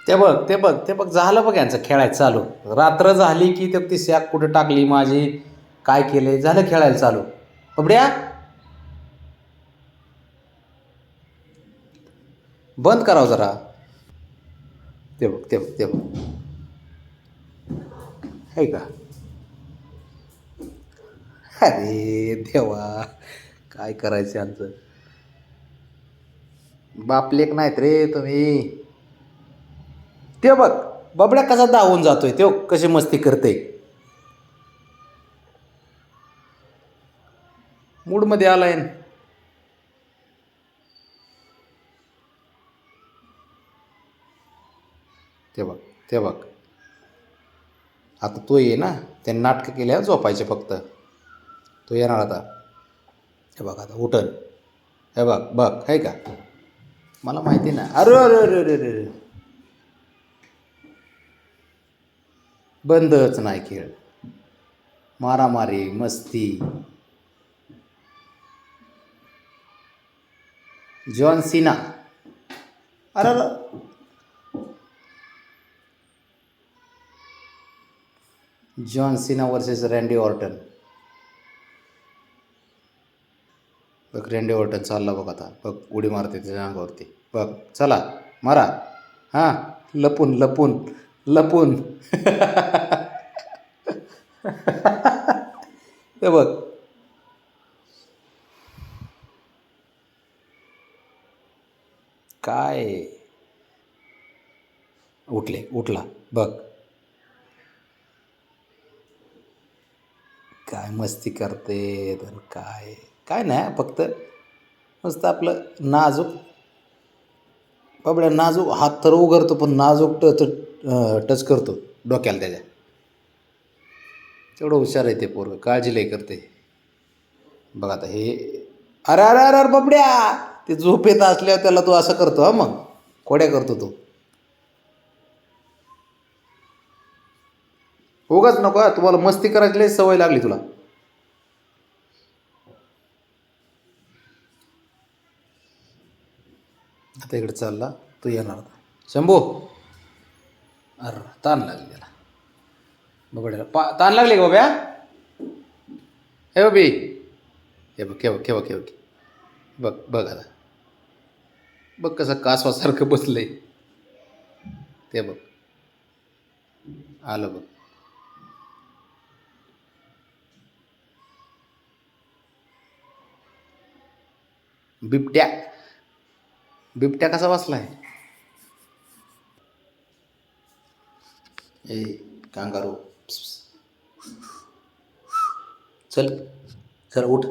ते बघ ते बघ ते बघ झालं बघ यांचं खेळायचं चालू. रात्र झाली की ते ती सॅक कुठं टाकली माझी, काय केलंय, झालं खेळायला चालू. बबड्या बंद करावं जरा. ते बघ ते बघ ते बघ आहे का. अरे देवा, काय करायचं यांचं. बापलेक नाहीत रे तुम्ही. ते बघ बबड्या कसा धावून जातोय, तो कशी मस्ती करते. मूडमध्ये आलाय. ते बघ ते बघ आता तो ये ना, त्यांनी नाटकं केल्या झोपायचे फक्त. तो येणार आता. हे बघ आता उठल. हे बघ बघ आहे का. मला माहिती ना. अरे अरे अरे अरे अरे, बंदच नाही खेळ. मारामारी मस्ती. John Cena. अरे अरे, जॉन सीना वर्सेस रँडी ऑर्टन. बघ रँडी ऑर्टन चालला बघ आता. बघ उडी मारते त्याच्या अंगावरती. बघ चला मारा. हां लपून लपून लपून. ते बघ काय. उठला बघ. काय मस्ती करते तर काय. काय नाही फक्त मस्त आपलं नाजूक. बाबड्या नाजूक हात तर उघडतो पण नाजूक टच करतो डोक्याला त्याच्या. तेवढं हुशार आहे ते पोरं, काळजी लय करते. बघ आता हे. अरे अरे अरे अरे बाबड्या, ते झोपेत असल्यावर त्याला तू असं करतो. हा मग खोड्या करतो तू. उगाच नको हा, तुम्हाला मस्ती करायची लय सवय लागली तुला. आता इकडे चालला तू येणार आता. शंभू. अरे ताण लागली त्याला. बघा ताण लागली का बाब्या. हे बाबी. हे बघ हे बघ हे बघ हे बघ. बघ बघ आता. बघ कसं कासवासारखं बसलंय. ते बघ आलं बघ. बिबट्या. बिबट्या कसा बसलाय. ए कांगारू. चल चल उठ.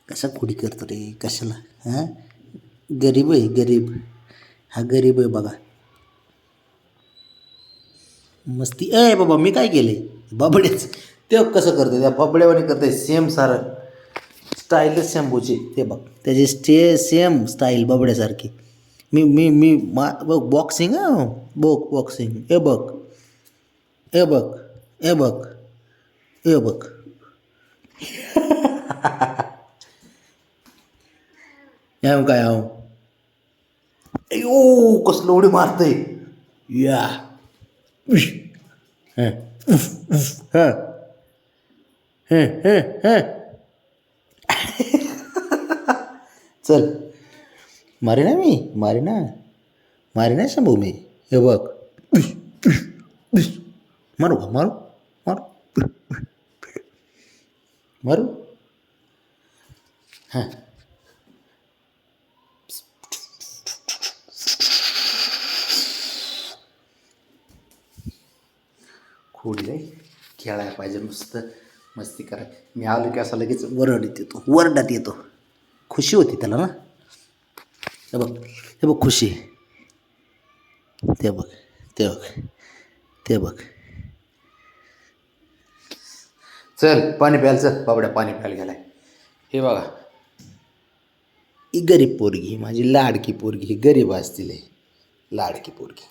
कसा खोडी करतो रे कशाला. हां गरीब आहे गरीब. हा गरीब आहे बघा. मस्ती. ए बाबा मी काय केले. बाबड्याच ते कसं करते त्या बाबड्यावानी करते सेम सारं. स्टाईलच शंभूची. ते बघ त्याची सेम स्टाईल बाबड्यासारखी. मी मी मी मा बघ बॉक्सिंग. हां बॉक्सिंग. हे बघ हे बघ हे बघ हे बघ. याव काय आव. अयो कसलं उडी मारतंय. या हां हां हां हां हां. चल मारे ना मी. मारे ना शंभू मी. हे बघ मारू का मारू मारू मारू. हां खोडी रे. खेळायला पाहिजे नुसतं मस्ती कराय. मी आलो की असा लगेच वरडात येतो. खुशी होती त्याला ना. हे बघ खुशी. ते बघ ते बघ ते बघ. चल पाणी प्यायला चल. बाबड्या पाणी प्यायला गेलाय. हे बघा ही गरीब पोरगी, माझी लाडकी पोरगी. ही गरीब असतील लाडकी पोरगी.